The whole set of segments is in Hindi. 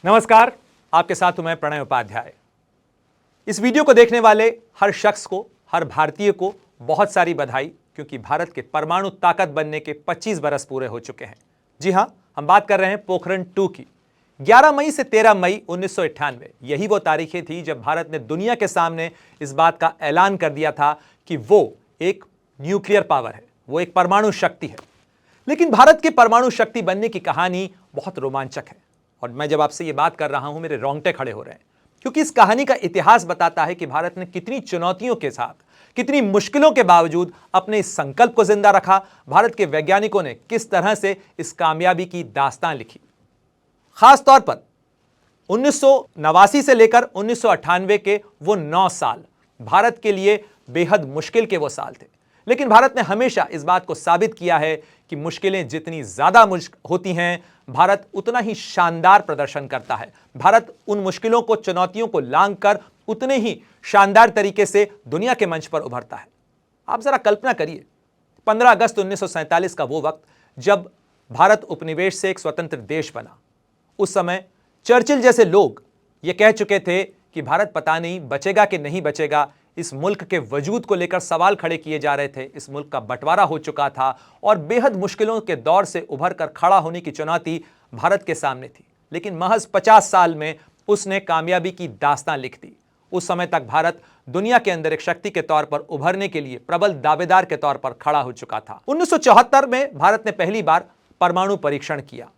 नमस्कार, आपके साथ हूं मैं प्रणय उपाध्याय। इस वीडियो को देखने वाले हर शख्स को, हर भारतीय को बहुत सारी बधाई, क्योंकि भारत के परमाणु ताकत बनने के 25 बरस पूरे हो चुके हैं। जी हां, हम बात कर रहे हैं पोखरण 2 की। 11 मई से 13 मई 1998 यही वो तारीखें थी जब भारत ने दुनिया के सामने इस बात का ऐलान कर दिया था कि वो एक न्यूक्लियर पावर है, वो एक परमाणु शक्ति है। लेकिन भारत के परमाणु शक्ति बनने की कहानी बहुत रोमांचक है, और मैं जब आपसे ये बात कर रहा हूं मेरे रोंगटे खड़े हो रहे हैं, क्योंकि इस कहानी का इतिहास बताता है कि भारत ने कितनी चुनौतियों के साथ, कितनी मुश्किलों के बावजूद अपने इस संकल्प को जिंदा रखा। भारत के वैज्ञानिकों ने किस तरह से इस कामयाबी की दास्तान लिखी। खास तौर पर 1989 से लेकर 1998 के वो 9 साल भारत के लिए बेहद मुश्किल के वो साल थे। लेकिन भारत ने हमेशा इस बात को साबित किया है कि मुश्किलें जितनी ज्यादा होती हैं, भारत उतना ही शानदार प्रदर्शन करता है। भारत उन मुश्किलों को, चुनौतियों को लांघकर उतने ही शानदार तरीके से दुनिया के मंच पर उभरता है। आप जरा कल्पना करिए, 15 अगस्त 1947 का वो वक्त जब भारत उपनिवेश से एक स्वतंत्र देश बना। उस समय चर्चिल जैसे लोग ये कह चुके थे कि भारत पता नहीं बचेगा कि नहीं बचेगा। इस मुल्क के वजूद को लेकर सवाल खड़े किए जा रहे थे। इस मुल्क का बंटवारा हो चुका था और बेहद मुश्किलों के दौर से उभर कर खड़ा होने की चुनौती भारत के सामने थी। लेकिन महज 50 साल में उसने कामयाबी की दास्तान लिख दी। उस समय तक भारत दुनिया के अंदर एक शक्ति के तौर पर उभरने के लिए प्रबल दावेदार के तौर पर खड़ा हो चुका था। 1974 में भारत ने पहली बार परमाणु परीक्षण किया,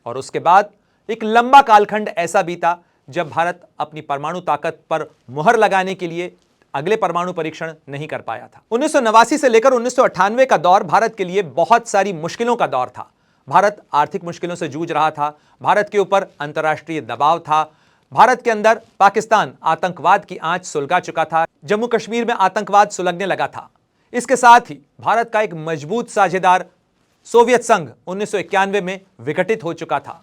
और उसके बाद एक लंबा कालखंड ऐसा बीता जब भारत अपनी परमाणु ताकत पर मुहर लगाने के लिए अगले परमाणु परीक्षण नहीं कर पाया था। 1989 से लेकर 1998 का दौर भारत के लिए बहुत सारी मुश्किलों का दौर था। भारत आर्थिक मुश्किलों से जूझ रहा था, भारत के ऊपर अंतर्राष्ट्रीय दबाव था, भारत के अंदर पाकिस्तान आतंकवाद की आंच सुलगा चुका था, जम्मू कश्मीर में आतंकवाद सुलगने लगा था। इसके साथ ही भारत का एक मजबूत साझेदार सोवियत संघ 1991 में विघटित हो चुका था।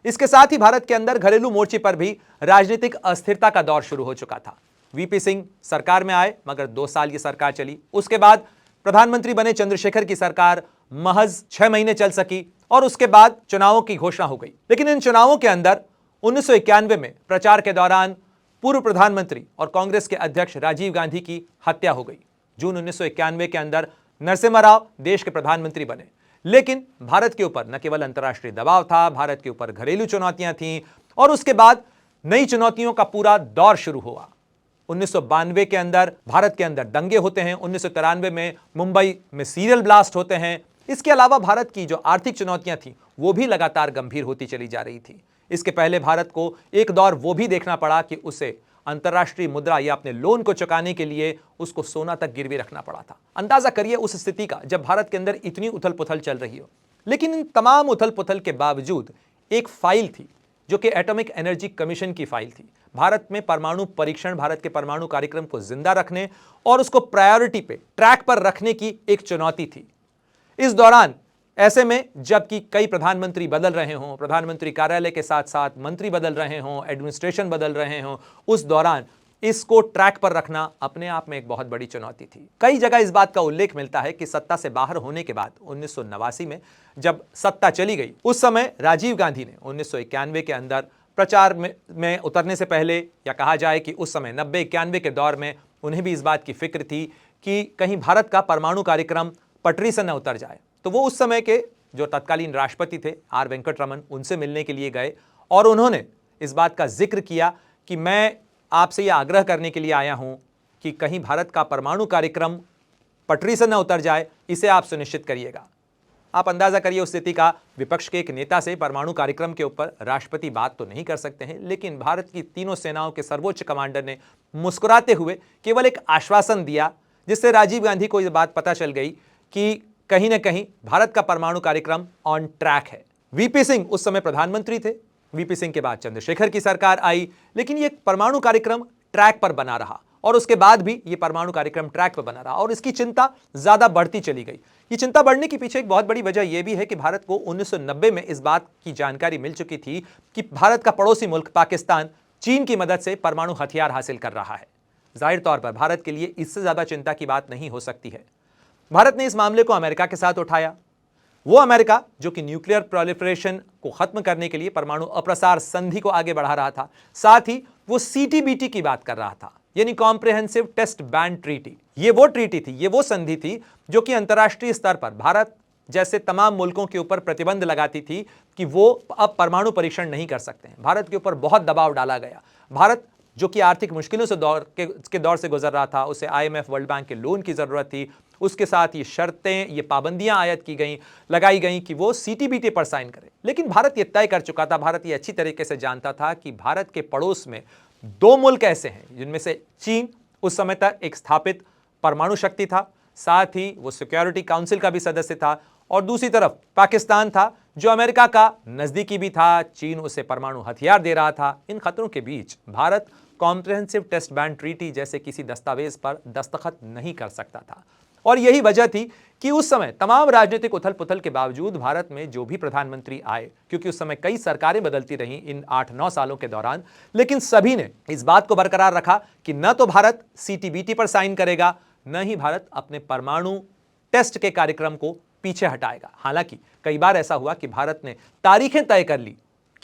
इसके साथ ही भारत के अंदर घरेलू मोर्चे पर भी राजनीतिक अस्थिरता का दौर शुरू हो चुका था। वीपी सिंह सरकार में आए, मगर 2 साल ये सरकार चली। उसके बाद प्रधानमंत्री बने चंद्रशेखर की सरकार महज 6 महीने चल सकी, और उसके बाद चुनावों की घोषणा हो गई। लेकिन इन चुनावों के अंदर 1991 में प्रचार के दौरान पूर्व प्रधानमंत्री और कांग्रेस के अध्यक्ष राजीव गांधी की हत्या हो गई। जून 1991 के अंदर नरसिम्हा राव देश के प्रधानमंत्री बने। लेकिन भारत के ऊपर न केवल अंतर्राष्ट्रीय दबाव था, भारत के ऊपर घरेलू चुनौतियां थीं, और उसके बाद नई चुनौतियों का पूरा दौर शुरू हुआ। 1992 के अंदर भारत के अंदर दंगे होते हैं, 1993 में मुंबई में सीरियल ब्लास्ट होते हैं। इसके अलावा भारत की जो आर्थिक चुनौतियां थी वो भी लगातार गंभीर होती चली जा रही थी। इसके पहले भारत को एक दौर वो भी देखना पड़ा कि उसे अंतर्राष्ट्रीय मुद्रा या अपने लोन को चुकाने के लिए उसको सोना तक गिरवी रखना पड़ा था। अंदाजा करिए उस स्थिति का जब भारत के अंदर इतनी उथल पुथल चल रही हो। लेकिन इन तमाम उथल पुथल के बावजूद एक फाइल थी जो कि एटॉमिक एनर्जी कमीशन की फाइल थी। भारत में परमाणु परीक्षण, भारत के परमाणु कार्यक्रम को जिंदा रखने और उसको प्रायोरिटी पे, ट्रैक पर रखने की एक चुनौती थी। इस दौरान ऐसे में जबकि कई प्रधानमंत्री बदल रहे हों, प्रधानमंत्री कार्यालय के साथ साथ मंत्री बदल रहे हों, एडमिनिस्ट्रेशन बदल रहे हों, उस दौरान इसको ट्रैक पर रखना अपने आप में एक बहुत बड़ी चुनौती थी। कई जगह इस बात का उल्लेख मिलता है कि सत्ता से बाहर होने के बाद 1989 में जब सत्ता चली गई, उस समय राजीव गांधी ने 1991 के अंदर प्रचार में उतरने से पहले, या कहा जाए कि उस समय 90-91 के दौर में उन्हें भी इस बात की फिक्र थी कि कहीं भारत का परमाणु कार्यक्रम पटरी से न उतर जाए। तो वो उस समय के जो तत्कालीन राष्ट्रपति थे आर वेंकटरमन, उनसे मिलने के लिए गए, और उन्होंने इस बात का जिक्र किया कि मैं आपसे यह आग्रह करने के लिए आया हूं कि कहीं भारत का परमाणु कार्यक्रम पटरी से न उतर जाए, इसे आप सुनिश्चित करिएगा। आप अंदाजा करिए उस स्थिति का। विपक्ष के एक नेता से परमाणु कार्यक्रम के ऊपर राष्ट्रपति बात तो नहीं कर सकते हैं, लेकिन भारत की तीनों सेनाओं के सर्वोच्च कमांडर ने मुस्कुराते हुए केवल एक आश्वासन दिया, जिससे राजीव गांधी को यह बात पता चल गई कि कहीं ना कहीं भारत का परमाणु कार्यक्रम ऑन ट्रैक है। वीपी सिंह उस समय प्रधानमंत्री थे। वीपी सिंह के बाद चंद्रशेखर की सरकार आई, लेकिन यह परमाणु कार्यक्रम ट्रैक पर बना रहा, और उसके बाद भी यह परमाणु कार्यक्रम ट्रैक पर बना रहा, और इसकी चिंता ज्यादा बढ़ती चली गई। ये चिंता बढ़ने के पीछे एक बहुत बड़ी वजह यह भी है कि भारत को 1990 में इस बात की जानकारी मिल चुकी थी कि भारत का पड़ोसी मुल्क पाकिस्तान चीन की मदद से परमाणु हथियार हासिल कर रहा है। जाहिर तौर पर भारत के लिए इससे ज्यादा चिंता की बात नहीं हो सकती है। भारत ने इस मामले को अमेरिका के साथ उठाया। वो अमेरिका जो कि न्यूक्लियर प्रोलिफरेशन को खत्म करने के लिए परमाणु अप्रसार संधि को आगे बढ़ा रहा था, साथ ही वो सीटीबीटी की बात कर रहा था, यानी कॉम्प्रिहेंसिव टेस्ट बैन ट्रीटी। ये वो ट्रीटी थी, ये वो संधि थी जो कि अंतर्राष्ट्रीय स्तर पर भारत जैसे तमाम मुल्कों के ऊपर प्रतिबंध लगाती थी कि वो अब परमाणु परीक्षण नहीं कर सकते हैं। भारत के ऊपर बहुत दबाव डाला गया। भारत जो कि आर्थिक मुश्किलों से दौर से गुजर रहा था, उसे आईएमएफ, वर्ल्ड बैंक के लोन की जरूरत थी। उसके साथ ये शर्तें, ये पाबंदियां आयत की गई, लगाई गई कि वो सीटीबीटी पर साइन करे। लेकिन भारत ये तय कर चुका था, भारत ये अच्छी तरीके से जानता था कि भारत के पड़ोस में दो मुल्क ऐसे हैं जिनमें से चीन उस समय तक एक स्थापित परमाणु शक्ति था, साथ ही वो सिक्योरिटी काउंसिल का भी सदस्य था, और दूसरी तरफ पाकिस्तान था जो अमेरिका का नजदीकी भी था। चीन उसे परमाणु हथियार दे रहा था। इन खतरों के बीच Bharat comprehensive test ban treaty जैसे किसी दस्तावेज पर दस्तखत नहीं कर सकता था। और यही वजह थी कि उस समय तमाम राजनीतिक उथल पुथल के बावजूद भारत में जो भी प्रधानमंत्री आए, क्योंकि उस समय कई सरकारें बदलती रहीं इन 8-9 सालों के दौरान, लेकिन सभी ने इस बात को बरकरार रखा कि न तो भारत सीटीबीटी पर साइन करेगा, न ही भारत अपने परमाणु टेस्ट के कार्यक्रम को पीछे हटाएगा। हालांकि कई बार ऐसा हुआ कि भारत ने तारीखें तय कर ली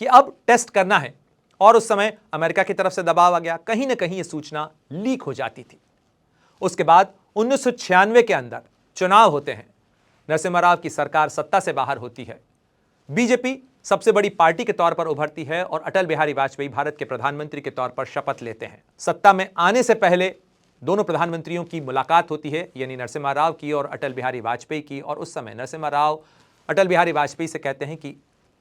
कि अब टेस्ट करना है, और उस समय अमेरिका की तरफ से दबाव आ गया, कहीं ना कहीं यह सूचना लीक हो जाती थी। उसके बाद 1996 के अंदर चुनाव होते हैं, नरसिम्हा राव की सरकार सत्ता से बाहर होती है, बीजेपी सबसे बड़ी पार्टी के तौर पर उभरती है, और अटल बिहारी वाजपेयी भारत के प्रधानमंत्री के तौर पर शपथ लेते हैं। सत्ता में आने से पहले दोनों प्रधानमंत्रियों की मुलाकात होती है, यानी नरसिम्हा राव की और अटल बिहारी वाजपेयी की, और उस समय नरसिम्हा राव अटल बिहारी वाजपेयी से कहते हैं कि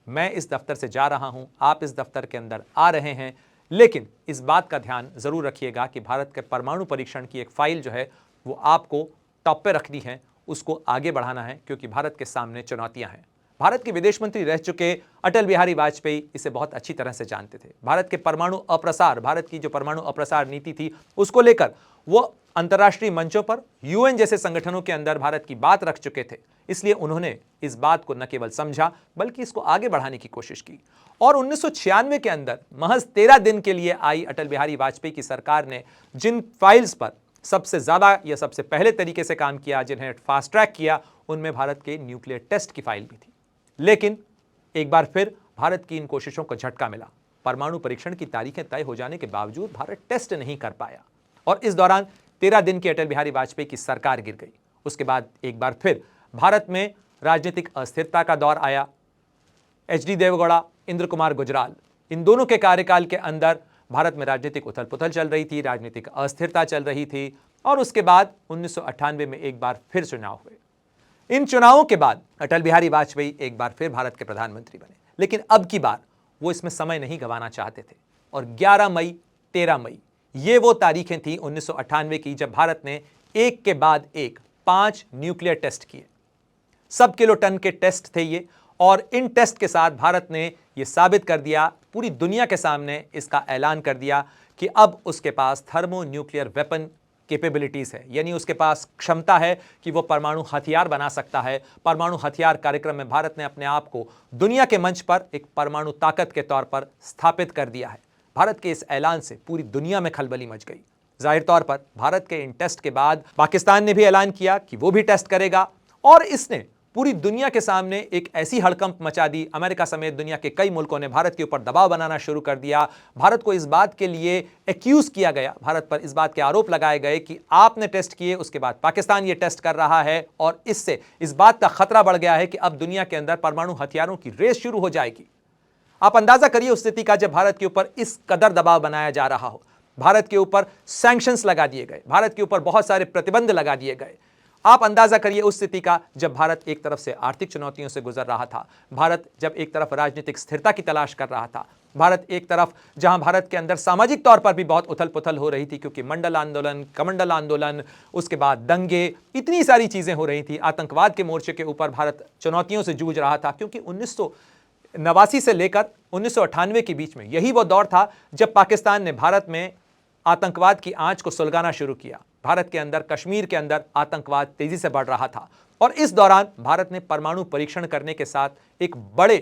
मैं इस दफ्तर से जा रहा हूं, आप इस दफ्तर के अंदर आ रहे हैं, लेकिन इस बात का ध्यान जरूर रखिएगा कि भारत के परमाणु परीक्षण की एक फाइल जो है वो आपको टॉप पे रखनी है, उसको आगे बढ़ाना है, क्योंकि भारत के सामने चुनौतियां हैं। भारत के विदेश मंत्री रह चुके अटल बिहारी वाजपेयी इसे बहुत अच्छी तरह से जानते थे। भारत के परमाणु अप्रसार, भारत की जो परमाणु अप्रसार नीति थी, उसको लेकर वो अंतर्राष्ट्रीय मंचों पर, यूएन जैसे संगठनों के अंदर भारत की बात रख चुके थे। इसलिए उन्होंने इस बात को न केवल समझा बल्कि इसको आगे बढ़ाने की कोशिश की। और 1996 के अंदर महज 13 दिन के लिए आई अटल बिहारी वाजपेयी की सरकार ने जिन फाइल्स पर सबसे ज्यादा या सबसे पहले तरीके से काम किया, जिन्हें फास्ट ट्रैक किया, उनमें भारत के न्यूक्लियर टेस्ट की फाइल भी थी। लेकिन एक बार फिर भारत की इन कोशिशों को झटका मिला। परमाणु परीक्षण की तारीखें तय हो जाने के बावजूद भारत टेस्ट नहीं कर पाया, और इस दौरान 13 दिन की अटल बिहारी वाजपेयी की सरकार गिर गई। उसके बाद एक बार फिर भारत में राजनीतिक अस्थिरता का दौर आया। एचडी देवगौड़ा, इंद्र कुमार गुजराल, इन दोनों के कार्यकाल के अंदर भारत में राजनीतिक उथल पुथल चल रही थी, राजनीतिक अस्थिरता चल रही थी, और उसके बाद 1998 में एक बार फिर चुनाव हुए। इन चुनावों के बाद अटल बिहारी वाजपेयी एक बार फिर भारत के प्रधानमंत्री बने, लेकिन अब की बार वो इसमें समय नहीं गंवाना चाहते थे। और 11 मई, 13 मई ये वो तारीखें थी 1998 की, जब भारत ने एक के बाद एक 5 न्यूक्लियर टेस्ट किए। सब किलोटन के टेस्ट थे ये, और इन टेस्ट के साथ भारत ने यह साबित कर दिया, पूरी दुनिया के सामने इसका ऐलान कर दिया कि अब उसके पास थर्मो न्यूक्लियर वेपन कैपेबिलिटीज है, यानी उसके पास क्षमता है कि वो परमाणु हथियार बना सकता है। परमाणु हथियार कार्यक्रम में भारत ने अपने आप को दुनिया के मंच पर एक परमाणु ताकत के तौर पर स्थापित कर दिया है। भारत के इस ऐलान से पूरी दुनिया में खलबली मच गई। जाहिर तौर पर भारत के इन टेस्ट के बाद पाकिस्तान ने भी ऐलान किया कि वो भी टेस्ट करेगा, और इसने पूरी दुनिया के सामने एक ऐसी हड़कंप मचा दी। अमेरिका समेत दुनिया के कई मुल्कों ने भारत के ऊपर दबाव बनाना शुरू कर दिया। भारत को इस बात के लिए एक्यूज किया गया, भारत पर इस बात के आरोप लगाए गए कि आपने टेस्ट किए, उसके बाद पाकिस्तान ये टेस्ट कर रहा है, और इससे इस बात का खतरा बढ़ गया है कि अब दुनिया के अंदर परमाणु हथियारों की रेस शुरू हो जाएगी। आप अंदाजा करिए उस स्थिति का जब भारत के ऊपर इस कदर दबाव बनाया जा रहा हो। भारत के ऊपर सैंक्शंस लगा दिए गए, भारत के ऊपर बहुत सारे प्रतिबंध लगा दिए गए। आप अंदाजा करिए उस स्थिति का जब भारत एक तरफ से आर्थिक चुनौतियों से गुजर रहा था, भारत जब एक तरफ राजनीतिक स्थिरता की तलाश कर रहा था, भारत एक तरफ जहां भारत के अंदर सामाजिक तौर पर भी बहुत उथल पुथल हो रही थी, क्योंकि मंडल आंदोलन, कमंडल आंदोलन, उसके बाद दंगे, इतनी सारी चीजें हो रही थी। आतंकवाद के मोर्चे के ऊपर भारत चुनौतियों से जूझ रहा था, क्योंकि 1989 से लेकर 1998 के बीच में यही वो दौर था जब पाकिस्तान ने भारत में आतंकवाद की आंच को सुलगाना शुरू किया। भारत के अंदर, कश्मीर के अंदर आतंकवाद तेजी से बढ़ रहा था, और इस दौरान भारत ने परमाणु परीक्षण करने के साथ एक बड़े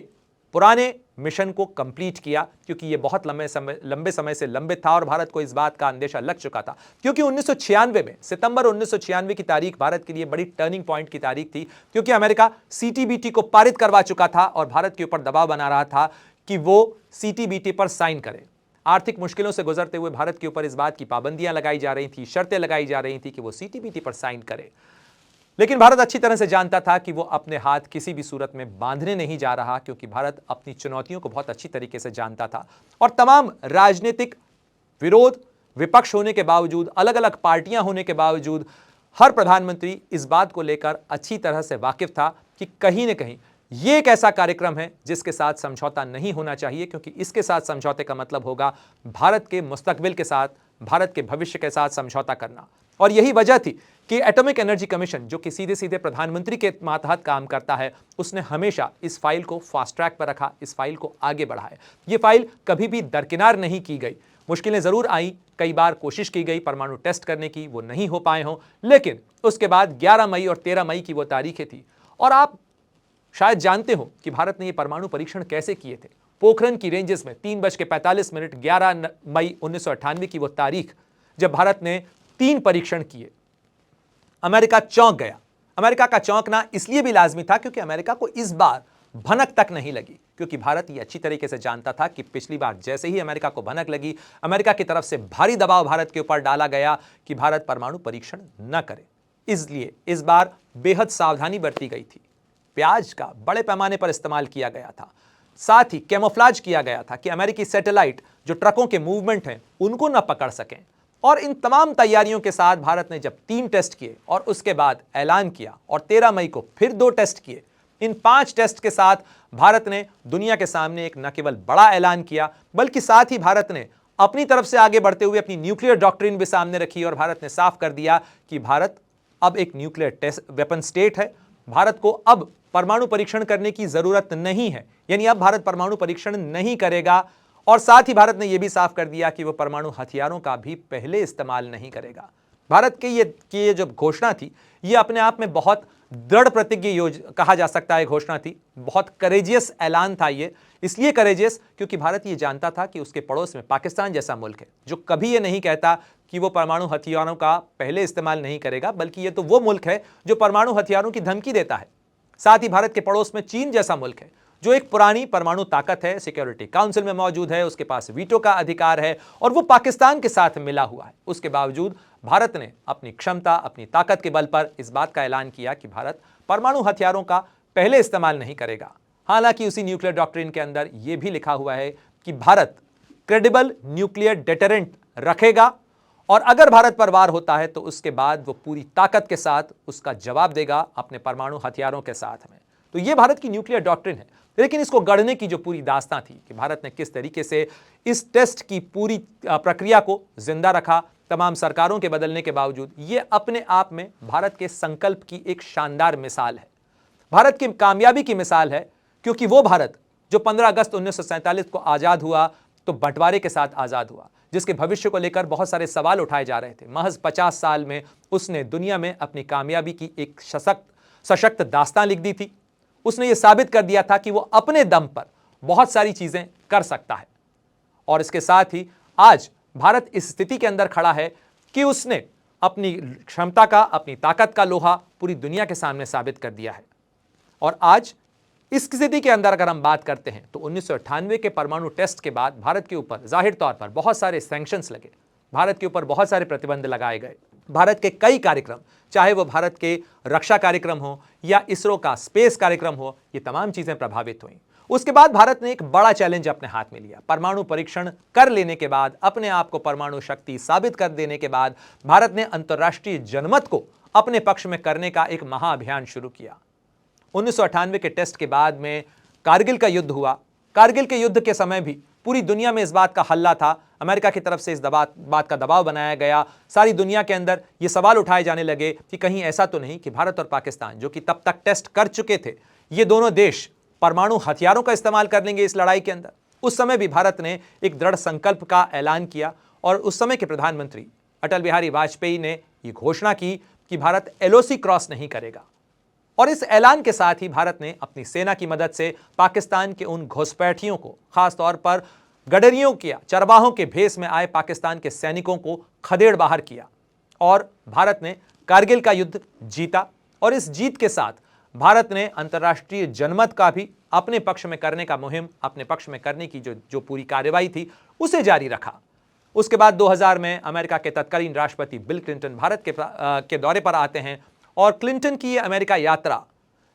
पुराने मिशन को कंप्लीट किया, क्योंकि यह बहुत लंबे समय से लंबित था और भारत को इस बात का अंदेशा लग चुका था। क्योंकि 1996 में, सितंबर 1996 की तारीख भारत के लिए बड़ी टर्निंग पॉइंट की तारीख थी, क्योंकि अमेरिका सीटीबीटी को पारित करवा चुका था और भारत के ऊपर दबाव बना रहा था कि वो सीटीबीटी पर साइन करे। आर्थिक मुश्किलों से गुजरते हुए भारत के ऊपर इस बात की पाबंदियां लगाई जा रही थी, शर्तें लगाई जा रही थी कि वो सीटीबीटी पर साइन करे। लेकिन भारत अच्छी तरह से जानता था कि वो अपने हाथ किसी भी सूरत में बांधने नहीं जा रहा, क्योंकि भारत अपनी चुनौतियों को बहुत अच्छी तरीके से जानता था और तमाम राजनीतिक विरोध, विपक्ष होने के बावजूद, अलग अलग पार्टियां होने के बावजूद हर प्रधानमंत्री इस बात को लेकर अच्छी तरह से वाकिफ था कि कहीं न कहीं ये एक ऐसा कार्यक्रम है जिसके साथ समझौता नहीं होना चाहिए, क्योंकि इसके साथ समझौते का मतलब होगा भारत के मुस्तकबिल के साथ, भारत के भविष्य के साथ समझौता करना। और यही वजह थी कि एटॉमिक एनर्जी कमीशन, जो कि सीधे सीधे प्रधानमंत्री के मातहत काम करता है, उसने हमेशा इस फाइल को फास्ट ट्रैक पर रखा, इस फाइल को आगे बढ़ाया। ये फाइल कभी भी दरकिनार नहीं की गई। मुश्किलें जरूर आई, कई बार कोशिश की गई परमाणु टेस्ट करने की, वो नहीं हो पाए हों, लेकिन उसके बाद 11 मई और 13 मई की वो तारीखें थी। और आप शायद जानते हो कि भारत ने ये परमाणु परीक्षण कैसे किए थे। पोखरण की रेंजेस में 3:45 11 मई 1998 की वो तारीख, जब भारत ने 3 परीक्षण किए, अमेरिका चौंक गया। अमेरिका का चौंकना इसलिए भी लाजमी था क्योंकि अमेरिका को इस बार भनक तक नहीं लगी, क्योंकि भारत ये अच्छी तरीके से जानता था कि पिछली बार जैसे ही अमेरिका को भनक लगी, अमेरिका की तरफ से भारी दबाव भारत के ऊपर डाला गया कि भारत परमाणु परीक्षण न करे। इसलिए इस बार बेहद सावधानी बरती गई थी। प्याज का बड़े पैमाने पर इस्तेमाल किया गया था, साथ ही कैमोफ्लेज किया गया था कि अमेरिकी सैटेलाइट जो ट्रकों के मूवमेंट हैं उनको न पकड़ सकें। और इन तमाम तैयारियों के साथ भारत ने जब 3 टेस्ट किए और उसके बाद ऐलान किया और 13 मई को फिर 2 टेस्ट किए, इन 5 टेस्ट के साथ भारत ने दुनिया के सामने एक न केवल बड़ा ऐलान किया, बल्कि साथ ही भारत ने अपनी तरफ से आगे बढ़ते हुए अपनी न्यूक्लियर डॉक्ट्रिन भी सामने रखी और भारत ने साफ कर दिया कि भारत अब एक न्यूक्लियर वेपन स्टेट है। भारत को अब परमाणु परीक्षण करने की जरूरत नहीं है, यानी अब भारत परमाणु परीक्षण नहीं करेगा। और साथ ही भारत ने यह भी साफ कर दिया कि वह परमाणु हथियारों का भी पहले इस्तेमाल नहीं करेगा। भारत की ये जो घोषणा थी, ये अपने आप में बहुत दृढ़ प्रतिज्ञ कहा जा सकता है घोषणा थी। बहुत करेजियस ऐलान था ये, इसलिए करेजियस क्योंकि भारत ये जानता था कि उसके पड़ोस में पाकिस्तान जैसा मुल्क है जो कभी ये नहीं कहता कि वो परमाणु हथियारों का पहले इस्तेमाल नहीं करेगा, बल्कि ये तो वो मुल्क है जो परमाणु हथियारों की धमकी देता है। साथ ही भारत के पड़ोस में चीन जैसा मुल्क है जो एक पुरानी परमाणु ताकत है, सिक्योरिटी काउंसिल में मौजूद है, उसके पास वीटो का अधिकार है और वो पाकिस्तान के साथ मिला हुआ है। उसके बावजूद भारत ने अपनी क्षमता, अपनी ताकत के बल पर इस बात का ऐलान किया कि भारत परमाणु हथियारों का पहले इस्तेमाल नहीं करेगा। हालांकि उसी न्यूक्लियर डॉक्ट्रिन के अंदर यह भी लिखा हुआ है कि भारत क्रेडिबल न्यूक्लियर डेटरेंट रखेगा और अगर भारत पर वार होता है तो उसके बाद वो पूरी ताकत के साथ उसका जवाब देगा अपने परमाणु हथियारों के साथ में। तो ये भारत की न्यूक्लियर डॉक्ट्रिन है। लेकिन इसको गढ़ने की जो पूरी दास्तां थी कि भारत ने किस तरीके से इस टेस्ट की पूरी प्रक्रिया को जिंदा रखा तमाम सरकारों के बदलने के बावजूद, ये अपने आप में भारत के संकल्प की एक शानदार मिसाल है, भारत की कामयाबी की मिसाल है। क्योंकि वो भारत जो 15 अगस्त 1947 को आज़ाद हुआ तो बंटवारे के साथ आज़ाद हुआ, जिसके भविष्य को लेकर बहुत सारे सवाल उठाए जा रहे थे, महज 50 साल में उसने दुनिया में अपनी कामयाबी की एक सशक्त दास्तां लिख दी थी। उसने ये साबित कर दिया था कि वो अपने दम पर बहुत सारी चीजें कर सकता है। और इसके साथ ही आज भारत इस स्थिति के अंदर खड़ा है कि उसने अपनी क्षमता का, अपनी ताकत का लोहा पूरी दुनिया के सामने साबित कर दिया है। और आज इस स्थिति के अंदर अगर हम बात करते हैं तो 1998 के परमाणु टेस्ट के बाद भारत के ऊपर जाहिर तौर पर बहुत सारे सैंक्शंस लगे, भारत के ऊपर बहुत सारे प्रतिबंध लगाए गए। भारत के कई कार्यक्रम, चाहे वो भारत के रक्षा कार्यक्रम हो या इसरो का स्पेस कार्यक्रम हो, ये तमाम चीजें प्रभावित हुई। उसके बाद भारत ने एक बड़ा चैलेंज अपने हाथ में लिया। परमाणु परीक्षण कर लेने के बाद, अपने आप को परमाणु शक्ति साबित कर देने के बाद, भारत ने अंतर्राष्ट्रीय जनमत को अपने पक्ष में करने का एक महाअभियान शुरू किया। 1998 के टेस्ट के बाद में कारगिल का युद्ध हुआ। कारगिल के युद्ध के समय भी पूरी दुनिया में इस बात का हल्ला था, अमेरिका की तरफ से इस बात का दबाव बनाया गया। सारी दुनिया के अंदर ये सवाल उठाए जाने लगे कि कहीं ऐसा तो नहीं कि भारत और पाकिस्तान, जो कि तब तक टेस्ट कर चुके थे, ये दोनों देश परमाणु हथियारों का इस्तेमाल कर लेंगे इस लड़ाई के अंदर। उस समय भी भारत ने एक दृढ़ संकल्प का ऐलान किया और उस समय के प्रधानमंत्री अटल बिहारी वाजपेयी ने यह घोषणा की कि भारत LOC क्रॉस नहीं करेगा। और इस ऐलान के साथ ही भारत ने अपनी सेना की मदद से पाकिस्तान के उन घुसपैठियों को, खासतौर पर गडरियों के, चरवाहों के भेष में आए पाकिस्तान के सैनिकों को खदेड़ बाहर किया और भारत ने कारगिल का युद्ध जीता। और इस जीत के साथ भारत ने अंतर्राष्ट्रीय जनमत का भी अपने पक्ष में करने का मुहिम, अपने पक्ष में करने की जो पूरी कार्रवाई थी उसे जारी रखा। उसके बाद 2000 में अमेरिका के तत्कालीन राष्ट्रपति बिल क्लिंटन भारत के दौरे पर आते हैं और क्लिंटन की अमेरिका यात्रा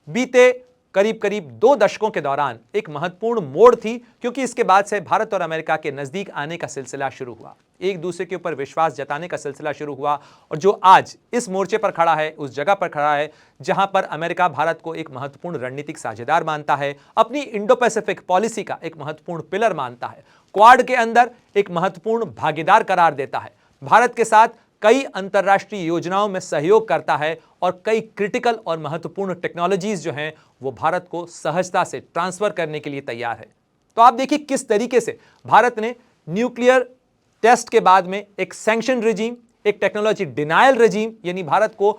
बीते करीब करीब 2 दशकों के दौरान एक महत्वपूर्ण मोड़ थी, क्योंकि इसके बाद से भारत और अमेरिका के नजदीक आने का सिलसिला शुरू हुआ, एक दूसरे के ऊपर विश्वास जताने का सिलसिला शुरू हुआ। और जो आज इस मोर्चे पर खड़ा है, उस जगह पर खड़ा है जहां पर अमेरिका भारत को एक महत्वपूर्ण रणनीतिक साझेदार मानता है, अपनी इंडो पैसिफिक पॉलिसी का एक महत्वपूर्ण पिलर मानता है, क्वाड के अंदर एक महत्वपूर्ण भागीदार करार देता है, भारत के साथ कई अंतर्राष्ट्रीय योजनाओं में सहयोग करता है और कई क्रिटिकल और महत्वपूर्ण टेक्नोलॉजीज जो हैं वो भारत को सहजता से ट्रांसफर करने के लिए तैयार है। तो आप देखिए किस तरीके से भारत ने न्यूक्लियर टेस्ट के बाद में एक सैंक्शन रेजीम, एक टेक्नोलॉजी डिनायल रेजीम, यानी भारत को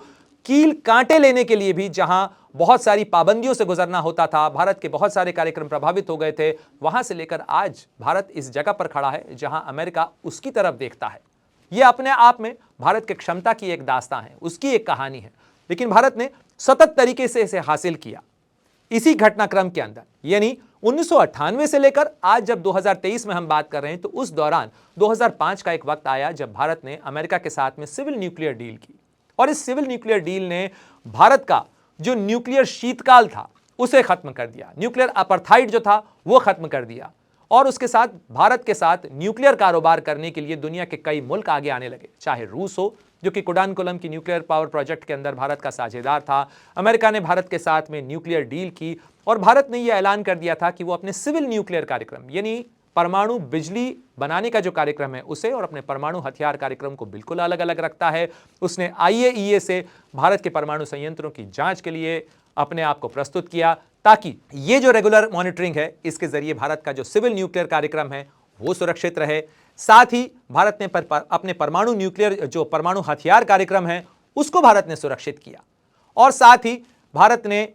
कील कांटे लेने के लिए भी जहां बहुत सारी पाबंदियों से गुजरना होता था, भारत के बहुत सारे कार्यक्रम प्रभावित हो गए थे, वहां से लेकर आज भारत इस जगह पर खड़ा है जहां अमेरिका उसकी तरफ देखता है। यह अपने आप में भारत की क्षमता की एक दास्तान है, उसकी एक कहानी है, लेकिन भारत ने सतत तरीके से इसे हासिल किया। इसी घटनाक्रम के अंदर, यानी 1998 से लेकर आज जब 2023 में हम बात कर रहे हैं, तो उस दौरान 2005 का एक वक्त आया जब भारत ने अमेरिका के साथ में सिविल न्यूक्लियर डील की और इस सिविल न्यूक्लियर डील ने भारत का जो न्यूक्लियर शीतकाल था उसे खत्म कर दिया, न्यूक्लियर अपार्थाइड जो था वो खत्म कर दिया और उसके साथ भारत के साथ न्यूक्लियर कारोबार करने के लिए दुनिया के कई मुल्क आगे आने लगे, चाहे रूस हो जो कि कुडानकुलम की न्यूक्लियर पावर प्रोजेक्ट के अंदर भारत का साझेदार था, अमेरिका ने भारत के साथ में न्यूक्लियर डील की और भारत ने यह ऐलान कर दिया था कि वो अपने सिविल न्यूक्लियर कार्यक्रम यानी परमाणु बिजली बनाने का जो कार्यक्रम है उसे और अपने परमाणु हथियार कार्यक्रम को बिल्कुल अलग अलग रखता है। उसने IAEA से भारत के परमाणु संयंत्रों की जांच के लिए अपने आप को प्रस्तुत किया ताकि ये जो रेगुलर मॉनिटरिंग है इसके जरिए भारत का जो सिविल न्यूक्लियर कार्यक्रम है वो सुरक्षित रहे। साथ ही भारत ने अपने परमाणु न्यूक्लियर जो परमाणु हथियार कार्यक्रम है उसको भारत ने सुरक्षित किया और साथ ही भारत ने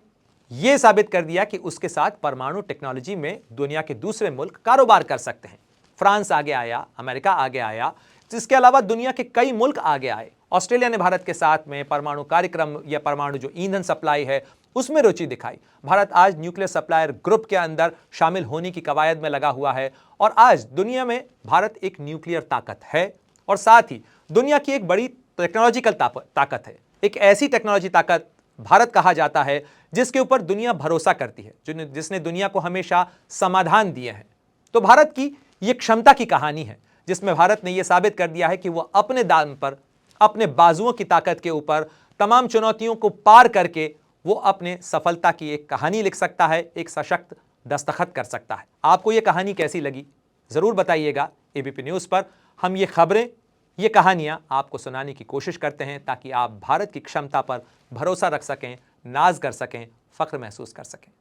यह साबित कर दिया कि उसके साथ परमाणु टेक्नोलॉजी में दुनिया के दूसरे मुल्क कारोबार कर सकते हैं। फ्रांस आगे आया, अमेरिका आगे आया, जिसके अलावा दुनिया के कई मुल्क आगे आए। ऑस्ट्रेलिया ने भारत के साथ में परमाणु कार्यक्रम या परमाणु जो ईंधन सप्लाई है उसमें रुचि दिखाई। भारत आज न्यूक्लियर सप्लायर ग्रुप के अंदर शामिल होने की कवायद में लगा हुआ है और आज दुनिया में भारत एक न्यूक्लियर ताकत है और साथ ही दुनिया की एक बड़ी टेक्नोलॉजिकल ताकत है। एक ऐसी टेक्नोलॉजी ताकत भारत कहा जाता है जिसके ऊपर दुनिया भरोसा करती है, जिसने दुनिया को हमेशा समाधान दिए हैं। तो भारत की यह क्षमता की कहानी है जिसमें भारत ने यह साबित कर दिया है कि वह अपने दाम पर, अपने बाजुओं की ताकत के ऊपर तमाम चुनौतियों को पार करके वो अपने सफलता की एक कहानी लिख सकता है, एक सशक्त दस्तखत कर सकता है। आपको ये कहानी कैसी लगी ज़रूर बताइएगा। ABP न्यूज़ पर हम ये खबरें, ये कहानियाँ आपको सुनाने की कोशिश करते हैं ताकि आप भारत की क्षमता पर भरोसा रख सकें, नाज कर सकें, फ़ख्र महसूस कर सकें।